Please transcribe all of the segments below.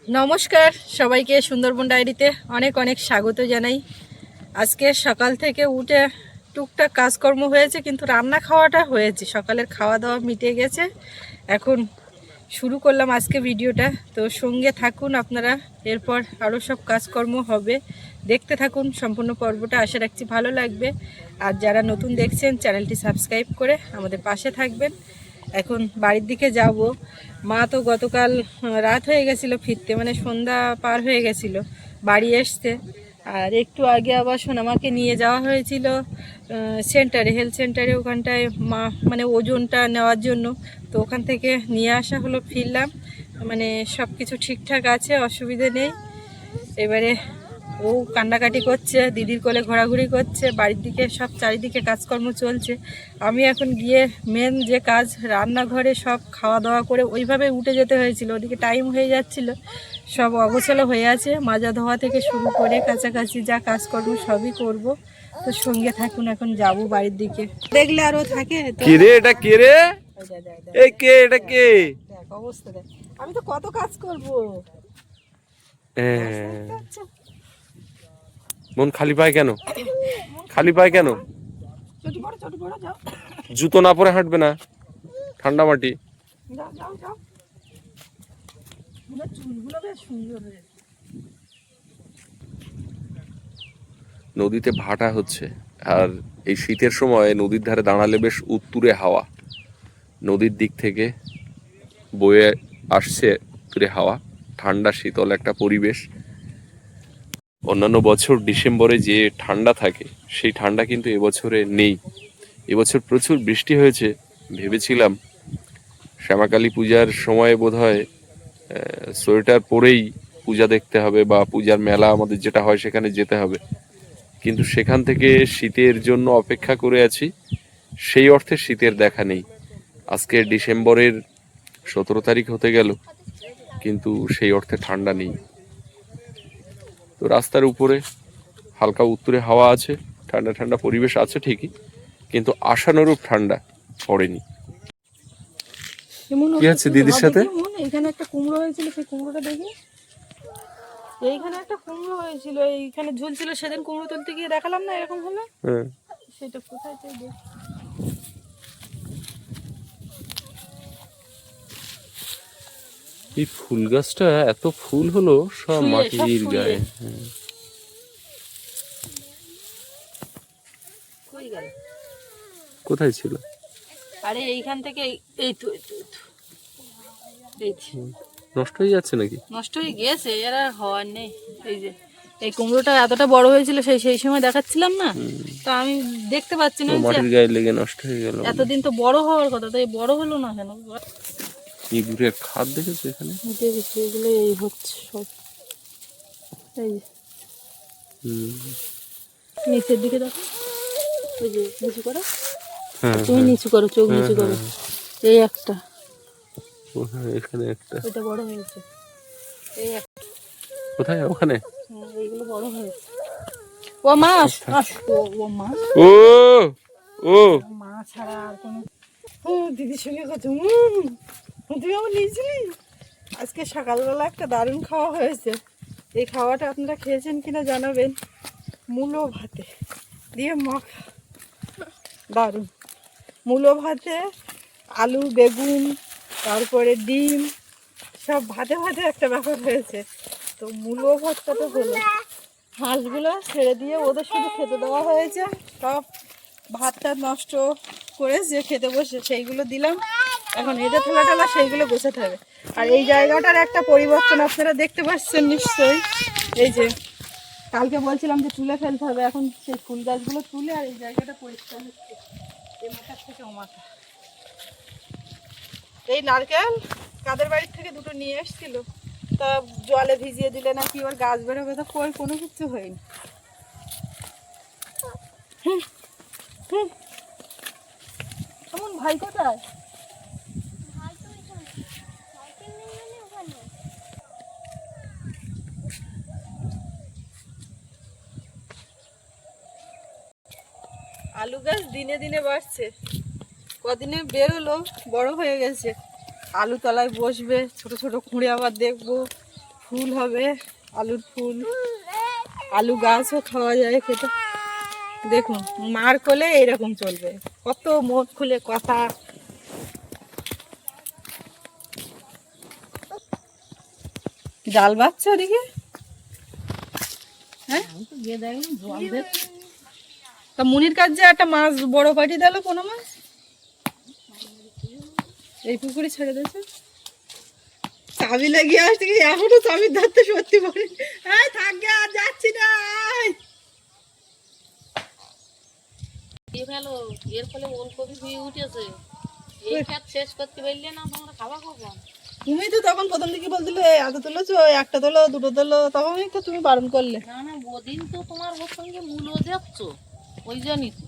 নমস্কার সবাইকে সুন্দরবন ডায়েরিতে অনেক অনেক স্বাগত জানাই। আজকে সকাল থেকে উঠে টুকটাক কাজকর্ম হয়েছে, কিন্তু রান্না খাওয়াটা হয়েছে, সকালের খাওয়া দাওয়া মিটে গেছে। এখন শুরু করলাম আজকে ভিডিওটা, তো সঙ্গে থাকুন আপনারা, এরপর আরও সব কাজকর্ম হবে। দেখতে থাকুন সম্পূর্ণ পর্বটা, আশা রাখছি ভালো লাগবে। আর যারা নতুন দেখছেন চ্যানেলটি সাবস্ক্রাইব করে আমাদের পাশে থাকবেন। এখন বাড়ির দিকে যাব। মা তো গতকাল রাত হয়ে গেছিলো ফিরতে, মানে সন্ধ্যা পার হয়ে গেছিলো বাড়ি আসতে। আর একটু আগে আবার সোনামাকে নিয়ে যাওয়া হয়েছিল সেন্টারে, হেলথ সেন্টারে, ওখানটায় মা মানে ওজনটা নেওয়ার জন্য। তো ওখান থেকে নিয়ে আসা হলো, ফিরলাম, মানে সব কিছু ঠিকঠাক আছে, অসুবিধে নেই। এবারে ও কান্নাকাটি করছে, দিদির কোলে ঘোরাঘুরি করছে, বাড়ির দিকে সব চারিদিকে কাজকর্ম চলছে। আমি এখন গিয়ে মেন যে কাজ, রান্নাঘরে সব খাওয়া দাওয়া করে ওইভাবে উঠে যেতে হয়েছিল, ওদিকে টাইম হয়ে যাচ্ছিল, সব অগোছালো হয়ে আছে। মাজা ধোয়া থেকে শুরু করে কাছাকাছি যা কাজকর্ম সবই করব। তো সঙ্গে থাকুন, এখন যাব বাড়ির দিকে। দেখলে আরও থাকে। কে রে এটা, কে রে? এই কে এটা, কে? দেখ অবস্থা দেখ, আমি তো কত কাজ করব। মন খালি পায় কেন? খালি পায় কেন? জুতো না পরে হাঁটবে না, ঠান্ডা মাটি। নদীতে ভাটা হচ্ছে, আর এই শীতের সময় নদীর ধারে দাঁড়ালে বেশ উত্তুরে হাওয়া, নদীর দিক থেকে বয়ে আসছে উত্তুরে হাওয়া, ঠান্ডা শীতল একটা পরিবেশ। অন্যান্য বছর ডিসেম্বরে যে ঠান্ডা থাকে সেই ঠান্ডা কিন্তু এবছরে নেই। এবছর প্রচুর বৃষ্টি হয়েছে। ভেবেছিলাম শ্যামাকালী পূজার সময় বোধহয় সোয়েটার পরেই পূজা দেখতে হবে, বা পূজার মেলা আমাদের যেটা হয় সেখানে যেতে হবে, কিন্তু সেখান থেকে শীতের জন্য অপেক্ষা করে আছি। সেই অর্থে শীতের দেখা নেই। আজকে ডিসেম্বরের 17 তারিখ হতে গেল, কিন্তু সেই অর্থে ঠান্ডা নেই। তো রাস্তার উপরে হালকা উত্তুরে হাওয়া আছে, ঠান্ডা ঠান্ডা পরিবেশ আছে ঠিকই, কিন্তু আশানুরূপ ঠান্ডা পড়েনি। কি আছে দিদির সাথে? এখানে একটা কুমড়ো হয়েছিল, সেই কুমড়োটা দেখি। এইখানে একটা কুমড়ো হয়েছিল, এইখানে ঝুলছিল, সেদিন কুমড়ো তুলতে গিয়ে দেখালাম না এরকম হলো। সেটা কোথায় চাই দেখ। এই ফুল গাছটা এত ফুল হলো, সব মাটির গায়ে। কোথায় ছিল? আরে এইখান থেকে এই তো নষ্ট হয়ে যাচ্ছে নাকি? নষ্ট হয়ে গেছে, এর আর হওয়ার নেই। এই যে এই কুমড়োটা এতটা বড় হয়েছিল, সেই সময় দেখাচ্ছিলাম না, তো আমি দেখতে পাচ্ছি না, মাটির গায়ে লেগে নষ্ট হয়ে গেল। এতদিন তো বড় হওয়ার কথা, তাই বড় হলো না কেন? ইঁদুরের খাদ দেখেছো এখানে? দেখেছি, এগুলো এই হচ্ছে সব। এই নিচের দিকে দেখো, ওই যে নিচু করো, তুমি নিচু করো, চোখ নিচু করো। এই একটা, এখানে একটা, ওইটা বড় হয়েছে। এই একটা, কোথায়? ওখানে এইগুলো বড় হয়েছে। ও মাছ, ও মাছ, ও ও মা ছাড়া আর কোনো। দিদির সঙ্গে কথা, তুই আমার নিয়েছিলি। আজকে সকালবেলা একটা দারুণ খাওয়া হয়েছে। এই খাওয়াটা আপনারা খেয়েছেন কিনা জানাবেন। মূলো ভাতে দিয়ে মাখা, দারুণ। মূলো ভাতে আলু, বেগুন, তারপরে ডিম, সব ভাতে ভাতে একটা ব্যাপার হয়েছে। তো মূলো ভাতটা তো হলো, হাঁসগুলো ছেড়ে দিয়ে ওদের শুধু খেতে দেওয়া হয়েছে। সব ভাতটা নষ্ট করে যে খেতে বসে সেইগুলো দিলাম। এখন এটা ঠেলা ঠেলা সেইগুলো গোছাতে হবে। আর এই জায়গাটার একটা পরিবর্তন আপনারা দেখতে পাচ্ছেন নিশ্চয়ই। এই যে কালকে বলছিলাম যে তুলে ফেলতে হবে, এখন সেই ফুল গাছগুলো তুলে আর এই জায়গাটা পরিষ্কার হচ্ছে। এই মাথার থেকে ও মাথা, এই নারকেল কাদের বাড়ির থেকে দুটো নিয়ে এসেছিল, তা জলে ভিজিয়ে দিলে নাকি ওর গাছ বেরোবে, তো কই কোনো কিছু হয়নি। এমন ভাই কোথায়? আলু গাছ দিনে দিনে বাড়ছে, কদিনে বেরোলো, বড় হয়ে গেছে। আলু তলায় বসবে, ছোট ছোট খুঁড়ে আবার দেখবো, ফুল হবে, আলুর ফুল, আলু গাছও খাওয়া যায় খেতে। দেখুন মার কোলে এইরকম চলবে, কত মুখ খুলে কথা। জাল বাচ্ছে ওদিকে, হ্যাঁ তা মুনির কাছে যে একটা মাছ বড় পাটি দিল, কোনো মাছ এই পুকুরে ছেড়ে দিয়েছে। চাবি লাগিয়ে আসছে কি এখনো চাবি ধরতে সত্যি বলি, এই থাকবে আর যাচ্ছি না। এর ফলে ওলকপি হয়ে উঠেছে, এই ক্ষেত শেষ করতে পারলে না তোমরা খাওয়া কখন? তুমি তো তখন প্রথম দিকে বলছিলে এত তুলেছো, একটা তোলো দুটো তোলো, তখনই তো তুমি বারণ করলে। না না, ওদিন তো তোমার ওর সঙ্গে মূলও যাচ্ছ, ওই জন্যই তো।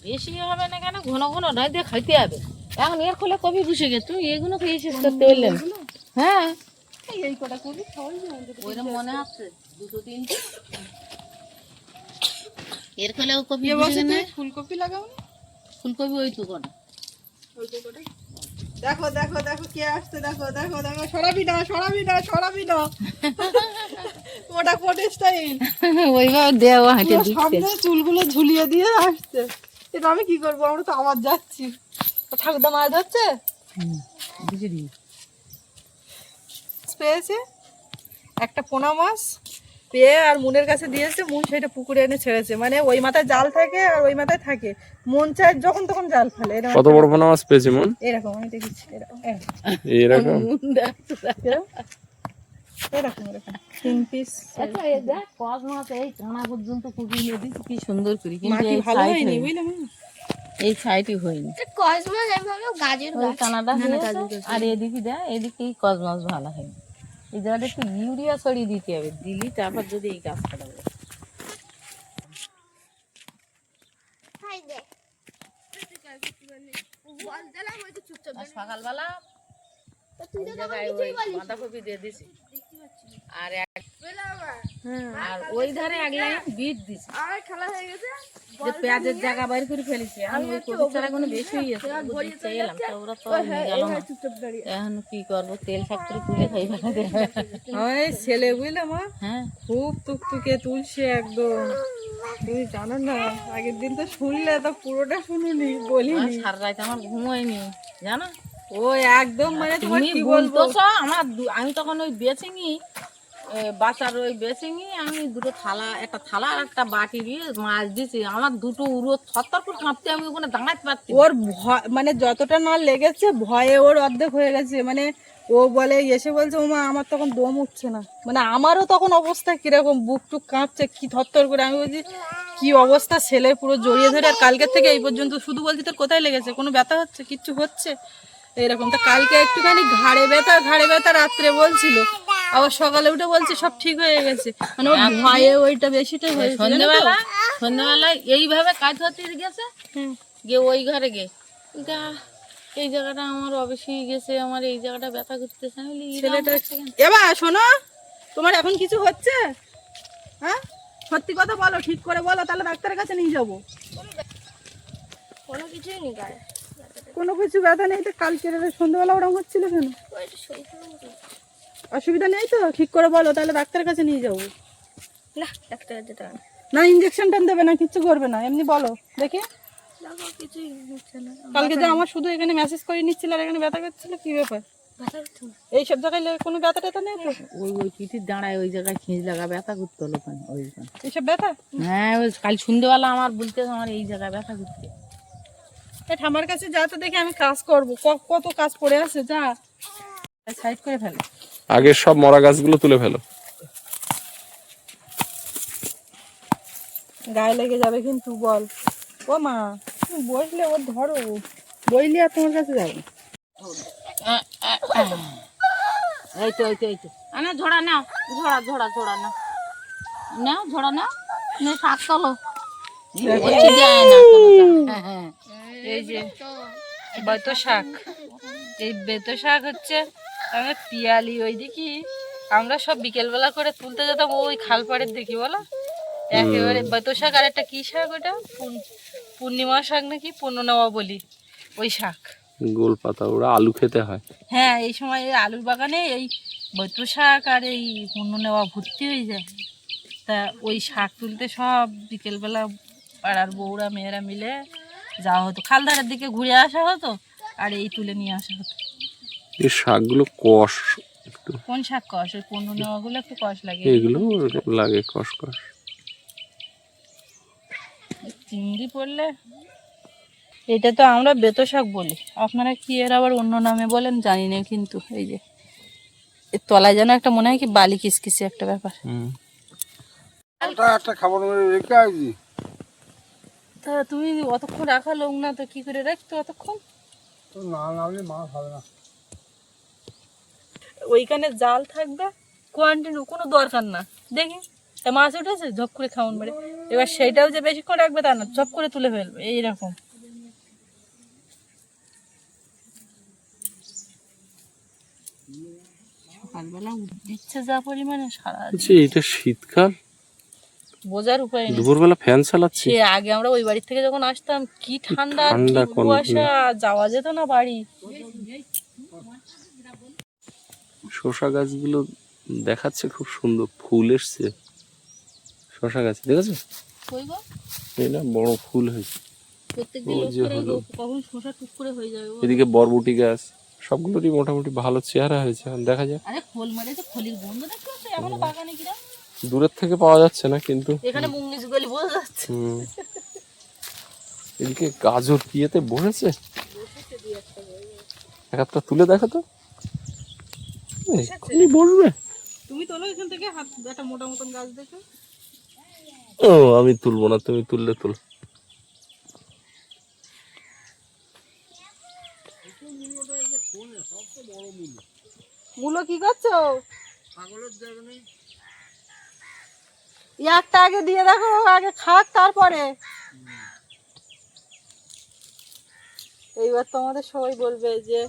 বেশি হবে না কেন, ঘন ঘন নয় দিয়ে খাইতে হবে। এখন এর ফলে কপি বসে গেছে, তুমি এগুলো খেয়ে শেষ করতে পারলে না। হ্যাঁ এই কটা কবি খাওয়াই যায়, ওইরকম মনে হচ্ছে দুটো তিনটে। এর ফলেও কপি এ বসে বছর গেছে। তুমি ফুলকপি লাগাও না? ফুলকপি ওই তো কটা। দেখো দেখো দেখো কে আসছে, দেখো দেখো দেখো, সরাবি না সরাবি না সরাবি না। ওটা কোট স্টাইল, ওইভাবে দেওয়া হাঁটে দিচ্ছে। সামনে চুলগুলো ঝুলিয়ে দিয়ে আসছে। এটা আমি কি করবো, আমরা তো আবার যাচ্ছি। ঠাকুরদা মাছ ধরছে, পেয়েছে একটা পোনা মাছ পেয়ে আর মুনের কাছে দিয়েছে, মুন সেটা পুকুরে এনে ছেড়েছে। মানে ওই মাথায় জাল থাকে আর ওই মাথায় থাকে, মন চায় যখন তখন জাল ফেলে। এরকম কত বড় পোনা মাছ পেয়েছি মন? এরকম আমি দেখেছি, এরকম এরকম এরকম এরকম 3 পিস। কস মাছ এই কানা পর্যন্ত কুকুর নিয়ে দিচ্ছি কি সুন্দর করে, কিন্তু মাটি এই ভালো সাইড হয়নি হয়নি, বুঝলাম। এই সাইডই হয়নি। কসমস আমি ভাবলাম গাজর ওই গাছ। কানাডা হয়েছে, আর এদিকে দেয়, এদিকে এই কস মাছ ভালো হয়নি। এই জায়গাটা একটু ইউরিয়া ছড়িয়ে দিতে হবে, দিলি তারপর যদি এই গাছ কাটা হবে। হাই দে বল দিলাম ওই তো চুপচাপ আর সকালবেলা তুই ওই তো জায়গায় ওই বাঁধাকপি দিয়ে দিছি, আর আর ওই ধারে এক লাইন বিট দিছি, আর খেলা হয়ে গেছে যে পেঁয়াজের জায়গা বাইর করে ফেলেছি। এখন ওই কপি চারা কোনো বেশি হয়ে গেছে, দিতে এলাম তা ওরা তো নিয়ে গেল না। এখন কি করবো, তেল ফ্যাক্টরি তুলে খাই ফেলা দেবে। আমার এই ছেলে বুঝলে মা হ্যাঁ খুব টুকটুকে তুলছে একদম, তুমি জানো না। আগের দিন তো শুনলে, তো পুরোটা শুনুনি, আর বলিনি। সারা রাত আমার ঘুম হয়নি জানো। ও একদম মানে তোমার তুমি কি বলবো, বলতেছ আমার আমি তখন ওই বেচিঙি বাচ্চার ওই বেচিঙি আমি দুটো থালা, একটা থালা আর একটা বাটি দিয়ে মাছ দিছি, আমার দুটো উড়ো থরথর করে কাঁপতে, আমি ওখানে দাঁড়াতে পারছি না। ওর ভয় মানে যতটা না লেগেছে, ভয়ে ওর অর্ধেক হয়ে গেছে। মানে ও বলে, এসে বলছে ও মা আমার তখন দম উঠছে না। মানে আমারও তখন অবস্থা কিরকম, বুক টুক কাঁপছে কি থরথর করে। আমি বলছি কি অবস্থা, ছেলে পুরো জড়িয়ে ধরে। আর কালকের থেকে এই পর্যন্ত শুধু বলছি তোর কোথায় লেগেছে, কোনো ব্যথা হচ্ছে, কিচ্ছু হচ্ছে এরকম। তো কালকে একটুখানি ঘাড়ে ব্যথা রাত্রে বলছিল, আবার সকালে উঠে বলছে সব ঠিক হয়ে গেছে। মানে ওর ভয়ে ওইটা বেশিটা হয়েছে। সন্ধ্যেবেলায় এইভাবে কাজ হতে গেছে, গিয়ে ওই ঘরে গে গা এই জায়গাটা আমার অবশ্যই গেছে, আমার এই জায়গাটা ব্যথা করতেছে। আমি বলি, ছেলেটা এবার শোনো, তোমার এখন কিছু হচ্ছে? হ্যাঁ সত্যি কথা বলো, ঠিক করে বলো, তাহলে ডাক্তারের কাছে নিয়ে যাবো। কোনো কিছুই নেই গায়ে। কোনো কিছু ব্যথা নেই তো, কালকে সন্ধ্যাবেলা ওরকম হচ্ছিল কেন? ওই একটু শরীর খারাপ। অসুবিধা নেই তো, ঠিক করে বলো, তাহলে ডাক্তারের কাছে নিয়ে যাবো। না ডাক্তার যেতে হবে না ইঞ্জেকশন টান দেবে না, কিচ্ছু করবে না, এমনি বলো দেখি। না, কিছুই হচ্ছে না। কালকে যে আমার শুধু এখানে মেসেজ করে নিচ্ছিল আর এখানে ব্যথা করছিল, কি ব্যাপার? ব্যথা হচ্ছে না। এইসব জায়গায় কোনো ব্যথা ট্যাথা নেই তো? ওই ওই পিঠির দাঁড়ায় ওই জায়গায় খিঁচ লাগা ব্যথা করতে হলো ওখানে ওইখানে। এইসব ব্যথা? হ্যাঁ ওই কাল সন্ধ্যেবেলা আমার বলতে আমার এই জায়গায় ব্যথা করতে। এই ঠামার কাছে যা তো, দেখি আমি কাজ করবো, কত কাজ পড়ে আছে, যা সাইড করে ফেলে। আগে সব মরা গাছগুলো তুলে ফেলো। গায়ে লেগে যাবে কিন্তু, বল। ও মা তুমি বসলে ওর ধরো, বইলে আর তোমার কাছে যাবে। এই তো এই তো আনা ঝোড়া নাও, ঝোড়া নাও, নাও ঝোড়া নাও, নে শাক তোলো। এই যে বেতো শাক, এই বেতো শাক হচ্ছে আমাদের পিয়ালি ওই দিকে আমরা সব বিকেলবেলা করে তুলতে যেতাম, ওই খাল পাড়ের দিকে বলো। একেবারে বেতো শাক। আর একটা কি শাক ওটা, পূর্ণিমা শাক নাকি পূর্ণনবা বলি, ওই শাক গোল পাতা, ওরা আলু খেতে হয়। হ্যাঁ, এই সময় এই আলুর বাগানে এই বৈত্র শাক আর এই অন্য নেওয়া ভর্তি হয়ে যায়। তা ওই শাক তুলতে সব বিকেলবেলা পাড়ার বউরা মেয়েরা মিলে যাওয়া হতো, খালধারের দিকে ঘুরে আসা হতো আর এই তুলে নিয়ে আসা হতো। এই শাকগুলো কষ একটু। কোন শাক কষ? ওই পণ্য নেওয়াগুলো একটু কষ লাগে। এগুলো লাগে কষ কষ। চিংড়ি পড়লে, এটা তো আমরা বেতো শাক বলি, আপনারা কি এর আবার অন্য নামে বলেন জানি না। কিন্তু এই যে এর তলায় যেন একটা মনে হয় কি বালি কিসকিসি একটা ব্যাপার। একটা খাবার রেখে আসি। তা তুমি অতক্ষণ রাখা লোক না, তো কি করে রাখতো অতক্ষণ? না নামলে মাছ হবে না। ওইখানে জাল থাকবে, কোয়ান্টিটি কোনো দরকার না। দেখি তা মাছ উঠেছে, ঝপ করে খাওয়ান মারে। এবার সেইটাও যে বেশিক্ষণ রাখবে তা না, ঝপ করে তুলে ফেলবে এইরকম। সকালবেলা দিচ্ছে যা পরিমাণে, সারা এটা শীতকাল, বোঝার উপায় নেই। দুপুরবেলা ফ্যান চালাচ্ছি। সে আগে আমরা ওই বাড়ি থেকে যখন আসতাম কি ঠান্ডা, ঠান্ডা কি কুয়াশা, যাওয়া যেত না বাড়ি। শসা গাছগুলো দেখাচ্ছে খুব সুন্দর, ফুল এসছে শসা গাছে, দেখেছো? এই না বড় ফুল হয়েছে। প্রত্যেকদিন ওই যে হলো। কখন শসা টুক করে হয়ে যাবে। এদিকে বরবটি গাছ, সবগুলোরই মোটামুটি ভালো চেহারা হয়েছে, এখন দেখা যাক। আরে খোল মারেছে, খলির গন্ধ দেখতে পাচ্ছ এখনো বাগানে কিরা। দূরের থেকে পাওয়া যাচ্ছে না কিন্তু এখানে মুংলিশ গলি বোঝা যাচ্ছে। এদিকে গাজর কিয়েতে বসেছে, একটা তুলে দেখো তো। এক্ষুনি বসবে। তুমি তোলো এখান থেকে, হাত একটা মোটা মতন গাছ দেখো। ও আমি তুলবো না, তুমি তুললে তুলো। মূলো কি করছো? একটা আগে দিয়ে দেখো, আগে খাক তারপরে। এইবার তোমাদের সবাই বলবে যে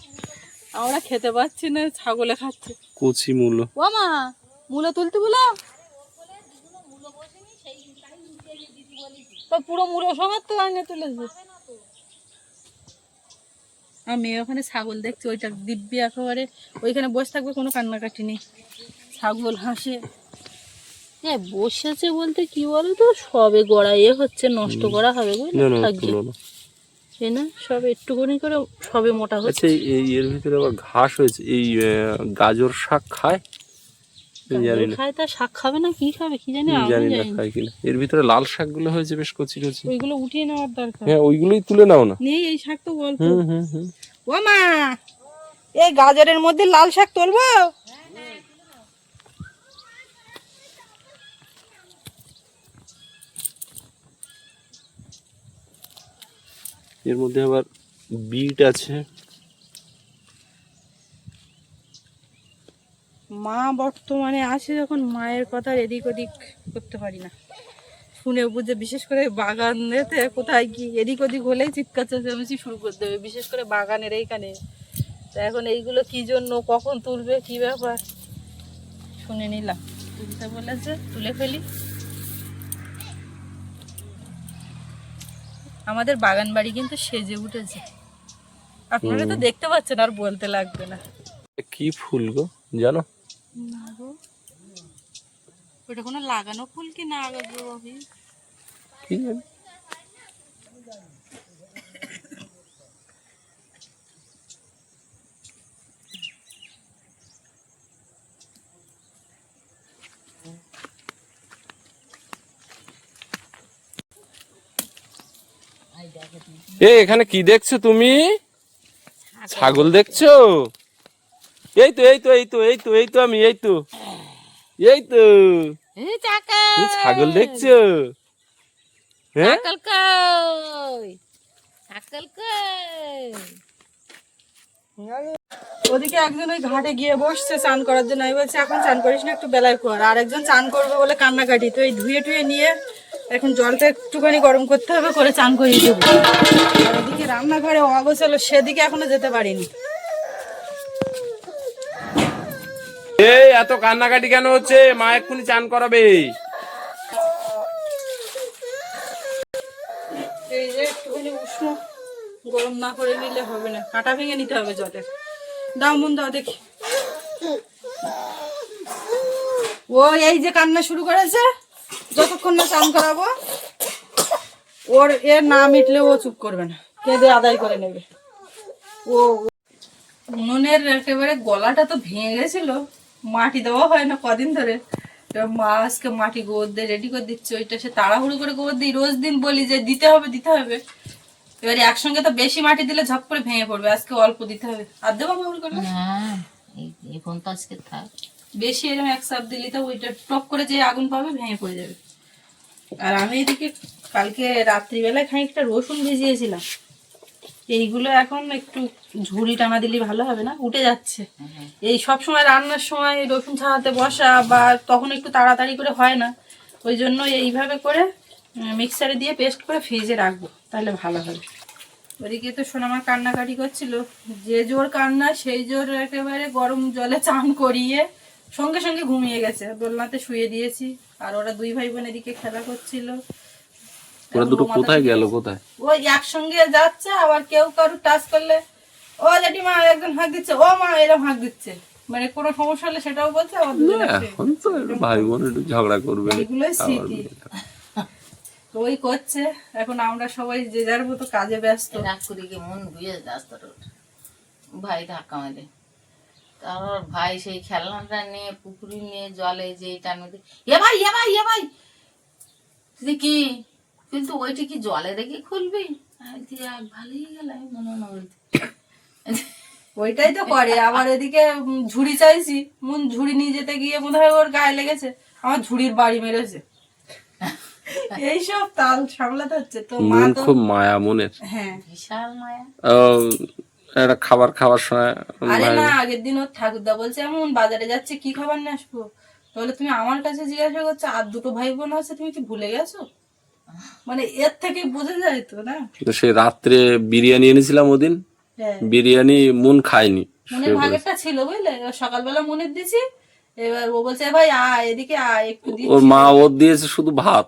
আমরা খেতে পাচ্ছি না, ছাগলে খাচ্ছে। কচি মূলো। ও মা, মূলো তুলতে বলো তো, পুরো মূলো সমেত তো আগে তুলেছে। আর মেয়ে ওখানে ছাগল দেখছে, ওইটা দিব্যি একেবারে ওইখানে বসে থাকবে, কোনো কান্নাকাটি নেই। ছাগল হাসে। হ্যাঁ বসেছে বলতে কি বলো তো, সবে গড়াইয়ে হচ্ছে, নষ্ট করা হবে না, সবে একটুখানি করে সবে মোটা হচ্ছে। এই এর ভিতরে আবার ঘাস হয়েছে। এই গাজর শাক খায় জানি না, খায় তা শাক খাবে না, কি খাবে কি জানি, জানি না খায় কিনা। এর ভিতরে লাল শাক গুলো হয়েছে বেশ কচি কচি, ওইগুলো উঠিয়ে নেওয়ার দরকার। হ্যাঁ ওইগুলোই তুলে নাও না। নেই এই শাক তো অল্প। ও মা, এই গাজরের মধ্যে লাল শাক তুলবো? এর মধ্যে আবার বিট আছে। মা বর্তমানে আছে যখন, মায়ের কথা এদিক ওদিক করতে পারি না, শুনে বুঝে। বিশেষ করে বাগানেতে কোথায় কি এদিক ওদিক হলেই চিৎকার চেঁচামেচি শুরু করে দেবে, বিশেষ করে বাগানের এইখানে। তো এখন এইগুলো কি জন্য, কখন তুলবে, কি ব্যাপার শুনে নিলাম। তুলতে বলেছে, তুলে ফেলি। আমাদের বাগান বাড়ি কিন্তু সেজে উঠেছে, আপনারা তো দেখতে পাচ্ছেন, আর বলতে লাগবে না। কি ফুল গো জানো? না গো, ওটা কোনো লাগানো ফুল কি না গো? কি জানি। এখানে কি দেখছো তুমি? ছাগল দেখছো? এই তো এই তো এই তো এই তো এই তো আমি এই তো এই তো ছাগল দেখছো? হ্যাঁ ওদিকে একজন ওই ঘাটে গিয়ে বসছে চান করার জন্য। আমি বলছি এখন চান করিস না, একটু বেলায় কর। আর একজন চান করবে বলে কান্নাকাটি, তো এই ধুয়ে টুয়ে নিয়ে এখন জলটা একটুখানি গরম করতে হবে, করে চান করিয়ে দেবো। আর ওদিকে রান্নাঘরে অগোছালো, সেদিকে এখনো যেতে পারিনি। এই এত কান্নাকাটি কেন হচ্ছে? মা এক্ষুনি চান করাবে। এই যে একটুখানি উষ্ণ গরম না করে নিলে হবে না, কাঁটা ভেঙে নিতে হবে জলের। দাও মন দাও দেখি। ও এই যে কান্না শুরু করেছে, যতক্ষণ না চান করাবো ওর এর না মিটলে ও চুপ করবে না, কেঁদে আদায় করে নেবে। ও উনুনের একেবারে গলাটা তো ভেঙে গেছিল, মাটি দেওয়া হয় না কদিন ধরে। এবার মা আজকে মাটি গোবর দিয়ে রেডি করে দিচ্ছে, ওইটা সে তাড়াহুড়ো করে গোবর দিই, রোজ দিন বলি যে দিতে হবে দিতে হবে। এবারে একসঙ্গে তো বেশি মাটি দিলে ঝপ করে ভেঙে পড়বে, আজকে অল্প দিতে হবে। আর দেবো গোবর করে হ্যাঁ এখন তো আজকে থাক। বেশি এরকম এক চাপ দিলে তো ওইটা টপ করে যে আগুন পাবে ভেঙে পড়ে যাবে। আর আমি এদিকে কালকে রাত্রিবেলায় খানিকটা রসুন ভিজিয়েছিলাম, এইগুলো এখন একটু ঝুড়ি টানা দিলে ভালো হবে না, উঠে যাচ্ছে। এই সব সময় রান্নার সময় রসুন ছাড়াতে বসা বা তখন একটু তাড়াতাড়ি করে হয় না, ওই জন্য এইভাবে করে মিক্সারে দিয়ে পেস্ট করে ফ্রিজে রাখবো, তাহলে ভালো হবে। ওদিকে তো সোনামা কান্নাকাটি করছিল, যে জোর কান্না সেই জোর একেবারে গরম জলে চান করিয়ে সঙ্গে সঙ্গে ঘুমিয়ে গেছে, দোলনাতে শুয়ে দিয়েছি। আর ওরা দুই ভাই বোন এদিকে খেলা করছিল। ওরা দুটো কোথায় গেল? কোথায়? ওই একসঙ্গে যাচ্ছে, আবার কেউ কারু টাচ করলে ও জেঠিমা একজন হাঁক দিচ্ছে, ও মা এরকম হাঁক দিচ্ছে, মানে কোনো সমস্যা হলে সেটাও বলছে। আবার দুজনে এখন তো ভাই বোন একটু ঝগড়া করবে, এগুলোই স্মৃতি। তো ওই করছে, এখন আমরা সবাই যে যার মতো কাজে ব্যস্ত। রাগ করি কি মন বুঝে রাস্তার ভাই ধাক্কা মেরে, তারপর ভাই সেই খেলনাটা নিয়ে পুকুরি নিয়ে জলে যে এটার মধ্যে এ ভাই এ ভাই এ ভাই তুই কি, কিন্তু ওইটা কি জলে রেখে খুলবি? ভালোই গেল মনে মনে বলতে। ওইটাই তো করে। আবার এদিকে ঝুড়ি চাইছি, মন ঝুড়ি নিয়ে যেতে গিয়ে মনে হয় ওর গায়ে লেগেছে, আমার ঝুড়ির বাড়ি মেরেছে। এইসব তাল সামলাতে হচ্ছে। তো মা মন তো খুব মায়া মনের। হ্যাঁ বিশাল মায়া। একটা খাবার খাওয়ার সময় আরে না, আগের দিন ওর ঠাকুরদা বলছে এমন বাজারে যাচ্ছে কি খাবার নিয়ে আসবো, তাহলে তুমি আমার কাছে জিজ্ঞাসা করছো আর দুটো ভাই বোন আছে তুমি কি ভুলে গেছো? মানে এর থেকে বোঝা যায় তো না। তো সেই রাত্রে বিরিয়ানি এনেছিলাম ওদিন, হ্যাঁ বিরিয়ানি মন খায়নি। মনের ভাগেরটা ছিল বুঝলে, এবার সকালবেলা মনের দিছি, এবার ও বলছে ভাই আয় এদিকে আয় একটু দিচ্ছি। ওর মা ওর দিয়েছে শুধু ভাত,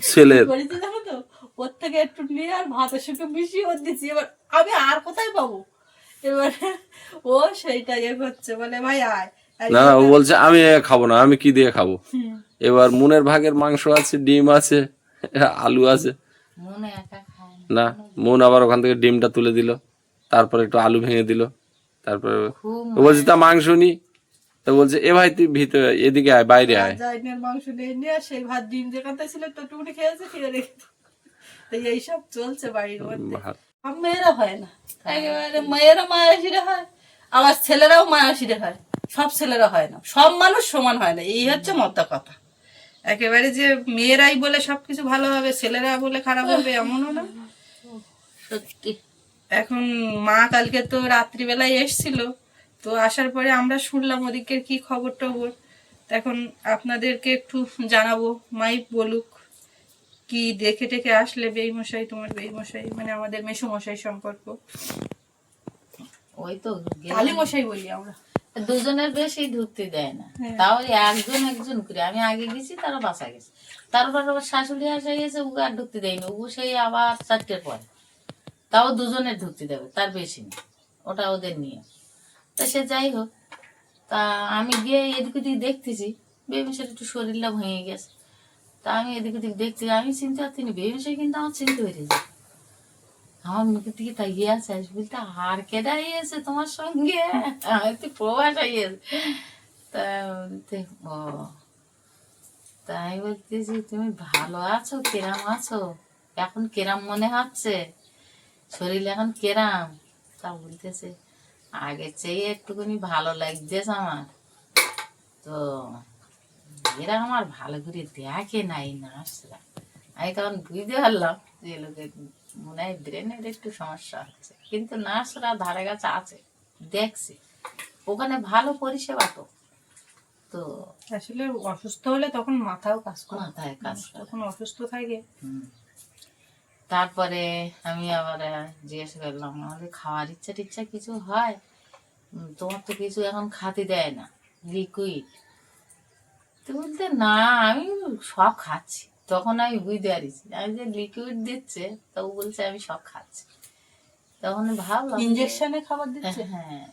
ছেলের করেছি দেখো তো, ওর থেকে একটু নিয়ে আর ভাতের সঙ্গে মিশিয়ে ওর দিচ্ছি। এবার আমি আর কোথায় পাবো? এবার ও সেইটা ইয়ে করছে, বলে ভাই আয়। না ও বলছে আমি খাবো না, আমি কি দিয়ে খাবো? এবার মনের ভাগের মাংস আছে, ডিম আছে, আলু আছে, মনে একা খায় না মন আবার ওখান থেকে ডিমটা তুলে দিল, তারপরে একটু আলু ভেঙে দিল, তারপরে ও বলছে তা মাংস নি, তো বলছে এ ভাই তুই ভিতরে এদিকে আয়, বাইরে আয়। জাইনের মাংস নিয়ে নিয়ে আর সেই ভাত ডিম যেখানটা ছিল টুকটুকুনি খেয়েছে, খেয়ে রেখে। তো এইসব চলছে বাড়ির মধ্যে। সব মেয়েরা হয় না, একেবারে মেয়েরা মায়াসিরে হয়, আবার ছেলেরাও মায়াসিরে হয়। সব ছেলেরা হয় না, সব মানুষ সমান হয় না, এই হচ্ছে মোদ্দা কথা। একেবারে যে মেয়েরাই বলে সবকিছু ভালো হবে, ছেলেরা বলে খারাপ হবে এমনও না। সত্যি। এখন মা কালকে তো রাত্রিবেলায় এসছিল, তো আসার পরে আমরা শুনলাম ওদিকের কি খবর টবর। এখন আপনাদেরকে একটু জানাবো, মাই বলুক কি দেখে টেকে আসলে বেইমশাই, তোমার বেইমশাই মানে আমাদের মেসোমশাই সম্পর্ক, ওই তো কালী মশাই বলি আমরা। দুজনের বেশি ঢুকতে দেয় না, হ্যাঁ। তাও একজন একজন করে। আমি আগে গেছি, তারা বাসা গেছে, তারপর আবার শাশুড়ি আসা গেছে, ওকে আর ঢুকতে দেয়নি, ও সেই আবার 4টের পরে, তাও দুজনের ঢুকতে দেবে, তার বেশি না, ওটা ওদের নিয়ে। তা সে যাই হোক, তা আমি গিয়ে এদিক ওদিক দেখতেছি, বেবিসের একটু শরীরটা ভেঙে গেছে। তা আমি এদিক ওদিক দেখতে, আমি চিনতে পারছি না, বেবিসে কিন্তু আমার চিনতে পেরেছে, আমার মুখের দিকে তাকিয়ে আছে, বলতে আর কেডা এসে তোমার সঙ্গে, আমি তো প্রবাস আইয়েছে। তা ও তাই বলতেছি তুমি ভালো আছো, কেরাম আছো, এখন কেরাম মনে হচ্ছে, শরীর এখন কেরাম? তা বলতেছে আগের চেয়ে একটুখানি ভালো লাগতেছে আমার, তো এরা আমার ভালো করে দেখে নাই নার্সরা। আমি তখন বুঝতে পারলাম যে লোকের মনে হয় ব্রেনের একটু সমস্যা হচ্ছে, কিন্তু নার্সরা ধারে কাছে আছে, দেখছে, ওখানে ভালো পরিষেবা তো। তো আসলে অসুস্থ হলে তখন মাথাও কাজ করে, মাথায় কাজ করে। তখন অসুস্থ থাকে। তারপরে আমি আবার জিজ্ঞাসা করলাম আমাদের খাওয়ার ইচ্ছা টিচ্ছা কিছু হয়? তোমার তো কিছু এখন খাতে দেয় না, লিকুইড। তো বলতে না আমি সব খাচ্ছি, তখন আমি বুঝতে পারিছি আমি যে লিকুইড দিচ্ছে তো ও বলছে আমি সব খাচ্ছি। তখন ভাবলাম যে- ইঞ্জেকশনে খাবার দিচ্ছে? হ্যাঁ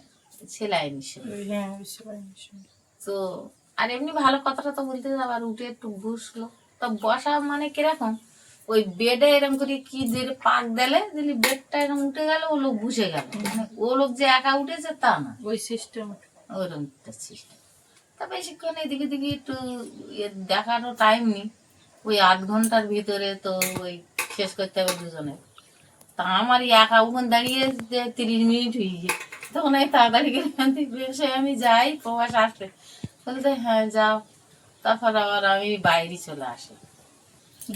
সেলাই নিশ্চয়। হ্যাঁ বুঝতে পারি, বুঝতে পারি। তো আর এমনি ভালো কথাটা তো বলতে আবার উঠে একটু বসলো। তা বসা মানে কিরকম ওই বেডে এরকম করে কি দিয়ে পাক দিলে দিলি বেডটা এরকম উঠে গেল ও লোক বসে গেল, মানে ও লোক যে একা উঠেছে তা না, ওই সিস্টেম। ওইরকম একটা সিস্টেম। তা বেশিক্ষণ এদিকে দিকে একটু দেখারও টাইম নেই, ওই 8 ঘন্টার ভিতরে তো ওই শেষ করতে হবে দুজনে। তা আমার একা ওখানে দাঁড়িয়ে 30 মিনিট হয়ে গিয়ে তখন আমি তাড়াতাড়ি বেশে আমি যাই প্রবাস আসতে বলতে হ্যাঁ যাও। তারপর আবার আমি বাইরে চলে আসি।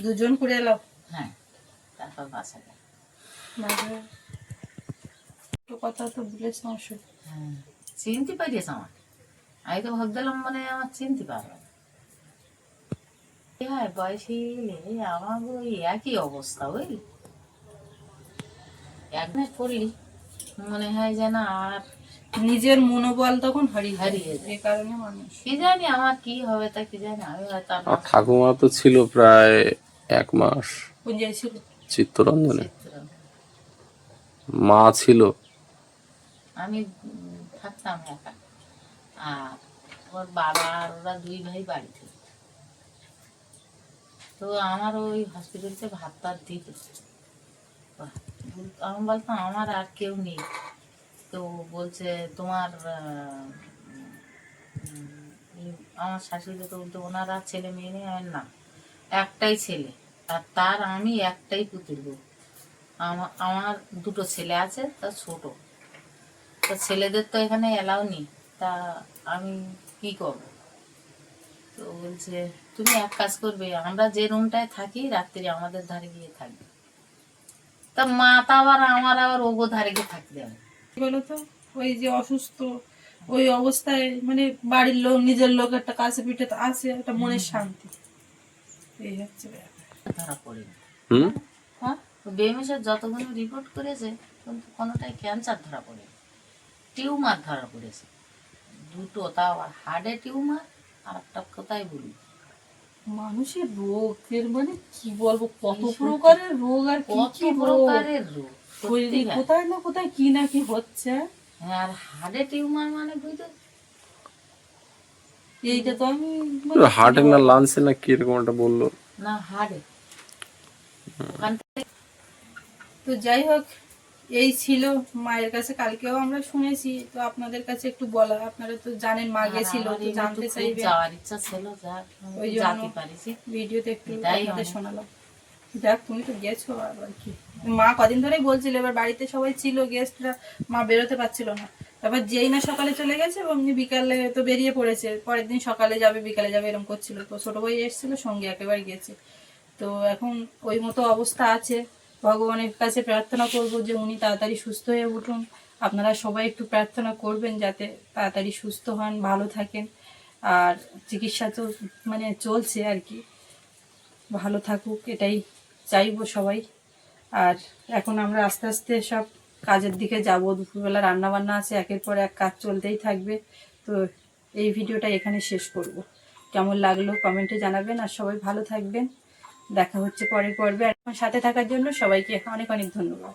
দুজন করে এলো? হ্যাঁ তারপর বাসা যাই। একটু কথা তো বলেছ অবশ্যই। হ্যাঁ চিনতে পারিস আমার, আমি তো ভাবছিলাম মানে আমার চিনতে পারবে না। হ্যাঁ বয়সে এলে আমার ওই একই অবস্থা, বুঝলি একদিন করলি মনে হয় যেন আর নিজের মনোবল তখন হারিয়ে হারিয়ে যায়, যায়। এই কারণে মানুষ। কি জানি আমার কি হবে তা কি জানি, আমি হয়তো আর আর ঠাকুমা তো ছিল প্রায় 1 মাস কোন জায়গায় ছিল? চিত্তরঞ্জনে। চিত্র মা ছিল, আমি থাকতাম একা, আর ওর বাবা আর ওরা 2 ভাই বাড়িতে। তো আমার ওই হসপিটালতে ভাত টাত দিত, আমি বলতাম আমার আর কেউ নেই। তো বলছে তোমার আমার শাশুড়ি তো বলতো ওনার আর ছেলে মেয়ে নেই। আমি না, একটাই ছেলে, আর তার আমি একটাই পুতুল বউ। আমার 2টো ছেলে আছে, তা ছোট, তা ছেলেদের তো এখানে এলাও নেই, তা আমি কি করব? তো বলছে তুমি এক কাজ করবে, আমরা যে রুমটায় থাকি রাত্রি আমাদের ধারে গিয়ে থাকবে। তা মা তা আবার আমার আবার ওগো ধারে গিয়ে থাকতে হবে। কি বলতো, ওই যে অসুস্থ ওই অবস্থায় মানে বাড়ির লোক নিজের লোক একটা কাছে পিঠে তো আছে, একটা মনের শান্তি, এই হচ্ছে ব্যাপার। ধরা পড়েনি। হুম, হ্যাঁ বেমিসের যতগুলো রিপোর্ট করেছে কিন্তু কোনোটাই ক্যান্সার ধরা পড়েনি, টিউমার ধরা পড়েছে 2টো, তাও আবার হার্টে টিউমার আর একটা কোথায় বলি মানুষের রোগের মানে কি বলবো, কত প্রকারের রোগ আর কি কত কি রোগ প্রকারের রোগ শরীরে সত্যিকার। কোথায় না কোথায় কি না কি হচ্ছে। হ্যাঁ আর হার্টে টিউমার মানে বুঝতে এইটা তো আমি মানে হার্টে না লাংসে না কি এরকম একটা বললো। না হার্টে ওখান থেকে। তো যাই হোক, এই ছিল মায়ের কাছে, কালকেও আমরা শুনেছি, তো আপনাদের কাছে একটু বলা, আপনারা তো জানেন মা গেছিল, আমার তো এবার জানতে তো খুব চাইবেন, যাওয়ার ইচ্ছা ছিল, যা ওই জন্য জাতি পারিছি। ভিডিওতে একটু এটাই আপনাদের অনেক। শোনালাম। যাক তুমি তো গেছো, আর কি মা কদিন ধরেই বলছিল, এবার বাড়িতে সবাই ছিল গেস্টরা, মা বেরোতে পারছিল না। তারপর যেই না সকালে চলে গেছে অমনি বিকালে তো বেরিয়ে পড়েছে, পরের দিন সকালে যাবে বিকালে যাবে এরকম করছিল। তো ছোট ভাই এসেছিল সঙ্গে একেবারে গেছে, তো এখন ওই মতো অবস্থা আছে। ভগবানের কাছে প্রার্থনা করব যে উনি তাড়াতাড়ি সুস্থ হয়ে উঠুন। আপনারা সবাই একটু প্রার্থনা করবেন যাতে তাড়াতাড়ি সুস্থ হন, ভালো থাকেন। আর চিকিৎসা তো মানে চলছে আর কি, ভালো থাকুক এটাই চাইবো সবাই। আর এখন আমরা আস্তে আস্তে সব কাজের দিকে যাব, দুপুরবেলা রান্না বান্না আছে, একের পর এক কাজ চলতেই থাকবে। তো এই ভিডিওটা এখানে শেষ করব। কেমন লাগলো কমেন্টে জানাবেন, আর সবাই ভালো থাকবেন। দেখা হচ্ছে পরের পর্বে। আর সাথে থাকার জন্য সবাইকে অনেক অনেক ধন্যবাদ।